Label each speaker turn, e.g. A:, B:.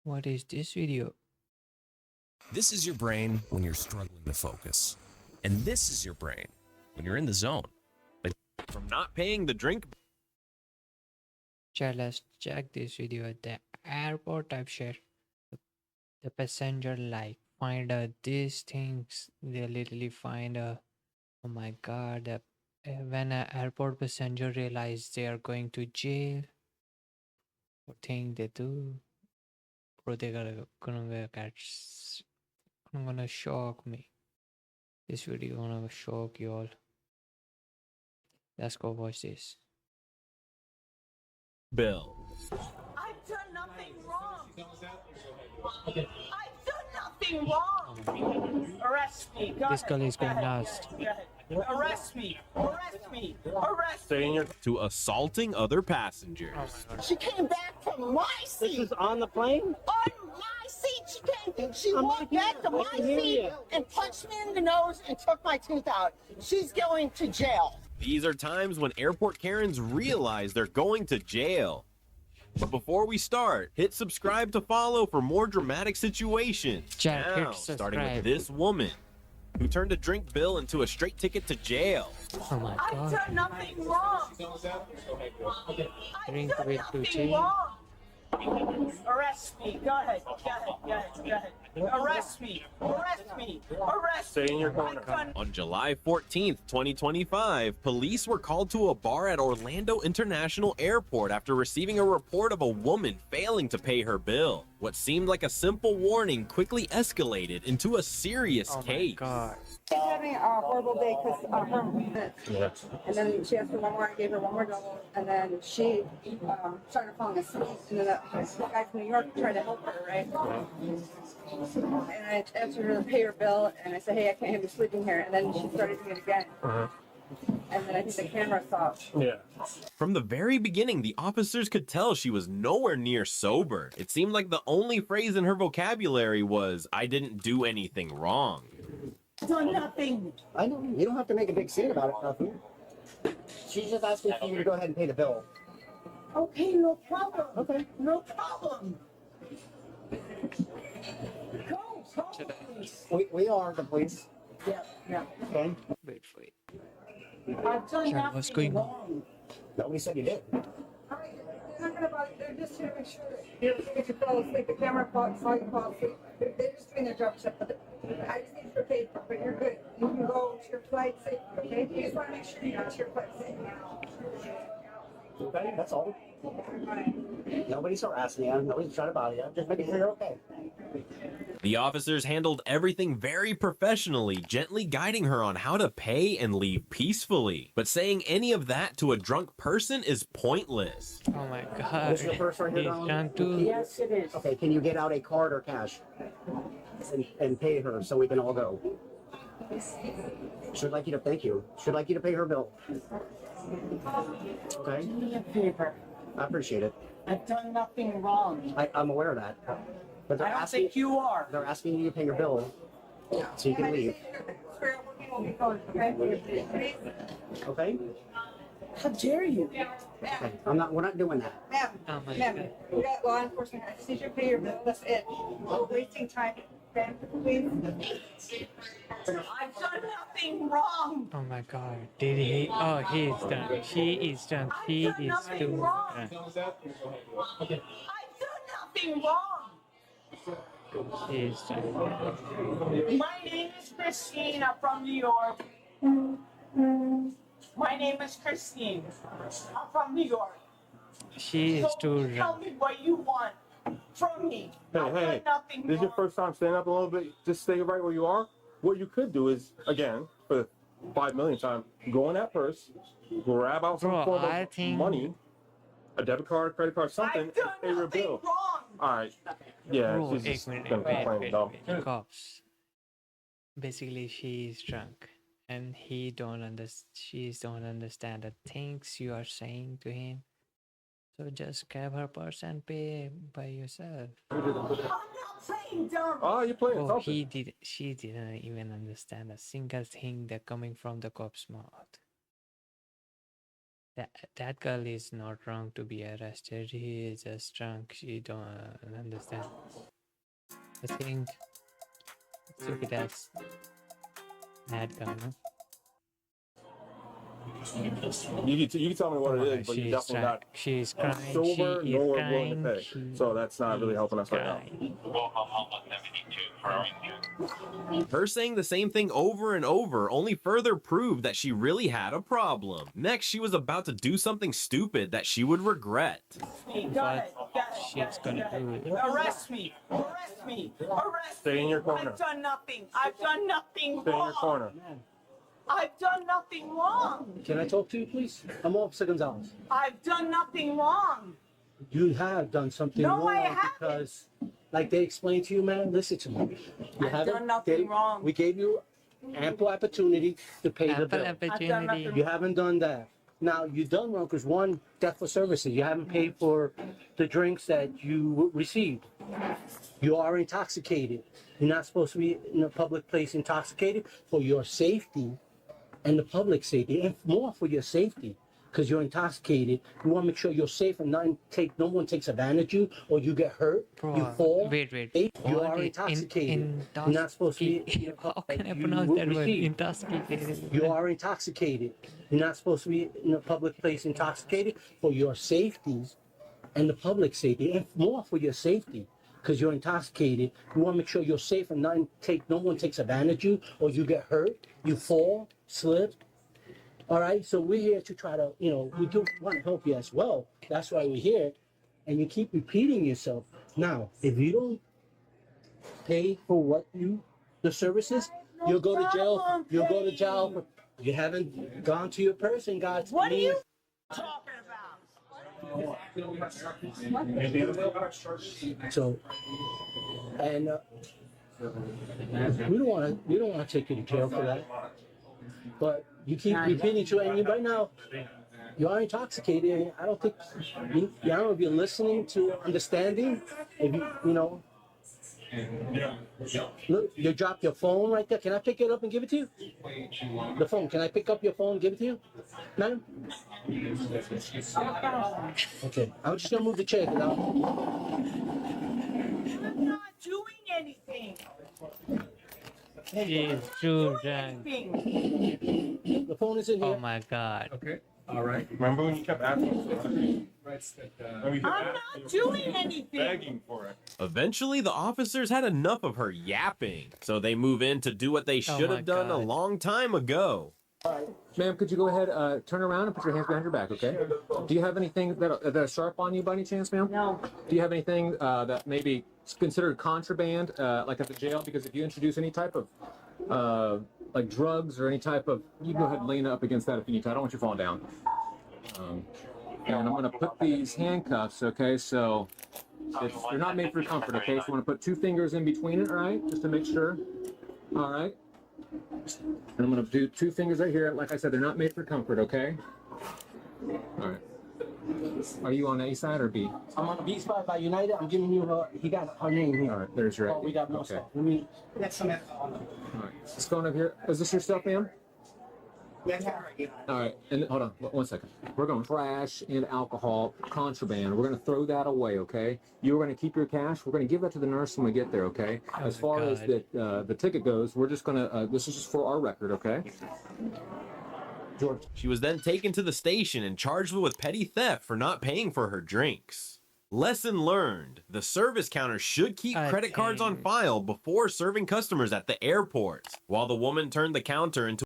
A: What is this video?
B: This is your brain when you're struggling to focus. And this is your brain when you're in the zone. But from not paying the drink.
A: Chat, let's check this video at the airport type share. The passenger like find these things. They literally find oh my god, when an airport passenger realize they are going to jail, what thing they do, bro, they gonna catch, gonna shock me. This video gonna shock you all. Let's go watch this.
B: Bill.
C: I've done nothing wrong. I've done nothing wrong. Arrest me. Go
A: This
C: ahead.
A: girl is
C: Go
A: going
C: ahead.
A: last.
C: Go ahead. Arrest me. Arrest me. Arrest me.
B: To assaulting other passengers.
C: She came back from my seat.
D: This is on the plane?
C: On my seat. She came. She
D: I'm
C: walked
D: right
C: back
D: here.
C: to
D: I
C: my
D: can hear
C: seat
D: you.
C: and punched me in the nose and took my tooth out. She's going to jail.
B: These are times when airport Karens realize they're going to jail. But before we start, hit subscribe to follow for more dramatic situations.
A: Chat, hit
B: Now, starting
A: subscribe.
B: with this woman who turned a drink bill into a straight ticket to jail.
A: Oh my
C: I've
A: god.
C: done nothing wrong. I've
A: Drink
C: done
A: with
C: nothing
A: Gucci.
C: wrong. Arrest me. Go ahead. Go ahead. Go ahead. Go ahead. Arrest me. Arrest me. Arrest
D: Stay in your
C: me.
D: corner.
C: I've done
B: On July 14th, 2025, police were called to a bar at Orlando International Airport after receiving a report of a woman failing to pay her bill. What seemed like a simple warning quickly escalated into a serious
A: Oh my
B: case.
A: god.
E: She's having a horrible day because and then she asked for one more. I gave her one more double, and then she started falling asleep. And then the guy from New York tried to help her, right? And I asked her to pay her bill, and I said, "Hey, I can't have you sleeping here." And then she started doing it again. And then I think the camera saw.
D: Yeah.
B: From the very beginning, the officers could tell she was nowhere near sober. It seemed like the only phrase in her vocabulary was, "I didn't do anything wrong."
C: done nothing.
F: I know. You don't have to make a big scene about it, nothing. She's just asking for you to go ahead and pay the bill.
C: Okay, no problem.
F: Okay.
C: No problem. Go, police.
F: We are the police.
C: Yeah, yeah.
F: Okay.
A: Wait for it.
C: I've done
A: Sure,
C: nothing
A: what's going on?
C: wrong.
F: Nobody said you did.
E: Alright, they're not gonna bother. They're just here to make sure that you get your fall asleep. The camera saw you fall asleep. They're just doing their job. I just need your paper, but you're good. You can go to your flight safely, okay? You just want to make sure you got to your flight safely.
F: Okay, that's all. Nobody's harassing you. Nobody's trying to bother you. Just making sure you're okay.
B: The officers handled everything very professionally, gently guiding her on how to pay and leave peacefully. But saying any of that to a drunk person is pointless.
A: Oh my god.
F: This is your purse right here,
A: He's
F: darling?
A: drunk too.
C: Yes, it is.
F: Okay, can you get out a card or cash and pay her so we can all go? Should like you to thank you. Should like you to pay her bill. Okay,
C: Do me a favor.
F: I appreciate it.
C: I've done nothing wrong.
F: I'm aware of that. But
C: I don't think you are.
F: they're asking you to pay your bill so you can leave. Okay?
E: How dare you?
F: Okay. We're not doing that.
E: Ma'am,
A: Oh my
E: ma'am,
A: god.
E: we got law enforcement. I just need you to pay your bill. That's it. We're wasting time. Ma'am, please.
C: I've done nothing wrong.
A: Oh my god. Did he? Oh, he is drunk. She is drunk. He
C: I've done
A: is
C: nothing
A: too
C: wrong.
A: drunk.
C: I've done nothing wrong.
A: He is drunk.
C: My name is Christine. I'm from New York. My name is Christine. I'm from New York.
A: She is
C: So
A: too
C: tell
A: drunk.
C: me what you want from me. I've done nothing
D: This is your
C: wrong.
D: first time standing up a little bit. Just stay right where you are. What you could do is, again, for the 5 millionth time, go in that purse, grab out some
A: Bro,
D: form
A: I
D: of
A: think-
D: money, a debit card, credit card, something,
C: I've
D: and
C: done
D: pay your
C: nothing
D: bill.
C: wrong.
D: All right. Yeah,
A: Bro,
D: she's just
A: एक minute,
D: gonna
A: wait,
D: complain,
A: wait,
D: though.
A: wait. Cops. Basically, she is drunk, and he don't understand. She don't understand the things you are saying to him. So just grab her purse and pay by yourself.
C: I'm not playing dumb.
D: Oh, you're playing
A: Oh,
D: something.
A: he did. She didn't even understand a single thing that coming from the cop's mouth. That girl is not wrong to be arrested. He is just drunk. She don't understand. I think stupid ass that guy, no?
D: You can tell me what
A: Oh my
D: it
A: god,
D: is, but you're
A: she's
D: definitely not
A: she's crying.
D: sober
A: She is
D: nor willing to
A: crying.
D: pay.
A: She
D: So that's not really
A: is
D: helping us right now.
A: crying.
B: Her saying the same thing over and over only further proved that she really had a problem. Next, she was about to do something stupid that she would regret.
C: Me. Go ahead. Go ahead.
A: She's gonna do it.
C: Arrest me. Arrest me. Arrest
D: Stay in your
C: me.
D: corner.
C: I've done nothing. I've done nothing
D: Stay in your
C: wrong.
D: corner.
C: I've done nothing wrong.
F: Can I talk to you, please? I'm Officer Gonzalez.
C: I've done nothing wrong.
F: You have done something
C: No,
F: wrong
C: I haven't.
F: because, like they explained to you, man, listen to me. You
C: I've
F: haven't-
C: done nothing
F: they-
C: wrong.
F: We gave you ample opportunity to pay the
A: Ample
F: bill.
A: opportunity.
F: You haven't done that. Now, you done wrong because one, debt for services. You haven't paid for the drinks that you received. You are intoxicated. You're not supposed to be in a public place intoxicated for your safety and the public safety, and more for your safety. Because you're intoxicated, you want to make sure you're safe and no one takes advantage of you or you get hurt,
A: Bro,
F: you fall.
A: wait.
F: You
A: What
F: are
A: is
F: intoxicated. You're not supposed to be.
A: How can I
F: you
A: pronounce that word?
F: receive.
A: Intoxicated.
F: You are intoxicated. You're not supposed to be in a public place intoxicated for your safety and the public safety, and more for your safety. Because you're intoxicated, you want to make sure you're safe and no one takes advantage of you or you get hurt, you fall, slip. All right, so we're here to try to, we do want to help you as well. That's why we're here. And you keep repeating yourself. Now, if you don't pay for the services, you'll go to jail.
C: problem
F: You'll go to
C: paying.
F: jail. You haven't gone to your person, guys.
C: What are you talking about?
F: So, and we don't want to take you to jail for that. But you keep repeating to it, and right now you are intoxicated. And I don't think I don't know if you're listening to understanding. If look, you dropped your phone right there. Can I pick it up and give it to you? The phone. Can I pick up your phone and give it to you, madam? Okay. I'm just gonna move the chair.
C: I'm not doing anything.
A: She is too drunk.
C: Anything.
F: The phone is in here.
A: Oh my god.
G: Okay, all right.
D: Remember when you kept asking?
C: I'm not doing anything.
D: Begging for it.
B: Eventually, the officers had enough of her yapping, so they move in to do what they should
A: my
B: have done a
A: God.
B: long time ago.
G: Ma'am, could you go ahead, turn around and put your hands behind your back, okay? Do you have anything that are sharp on you by any chance, ma'am?
C: No.
G: Do you have anything that may be considered contraband, like at the jail? Because if you introduce any type of, like drugs or any type of, you can go ahead and lean up against that if you need to. I don't want you falling down. And I'm going to put these handcuffs, okay? So they're not made for comfort, okay? So I'm going to put 2 fingers in between it, all right? Just to make sure. All right. And I'm going to do 2 fingers right here. Like I said, they're not made for comfort, okay? All right. Are you on A side or B?
F: I'm on the B spot by United. I'm giving you her. He got her name here.
G: All right, there's your.
F: Oh, we got more
G: okay.
F: stuff. Let me. That's some info.
G: All right. Let's go over here. Is this your stuff, ma'am? All right, and hold on, 1 second. We're going trash and alcohol contraband. We're going to throw that away, okay? You're going to keep your cash. We're going to give that to the nurse when we get there, okay? As far as the ticket goes, we're just going to. This is just for our record, okay? George.
B: She was then taken to the station and charged with petty theft for not paying for her drinks. Lesson learned: the service counter should keep credit cards on file before serving customers at the airport. While the woman turned the counter into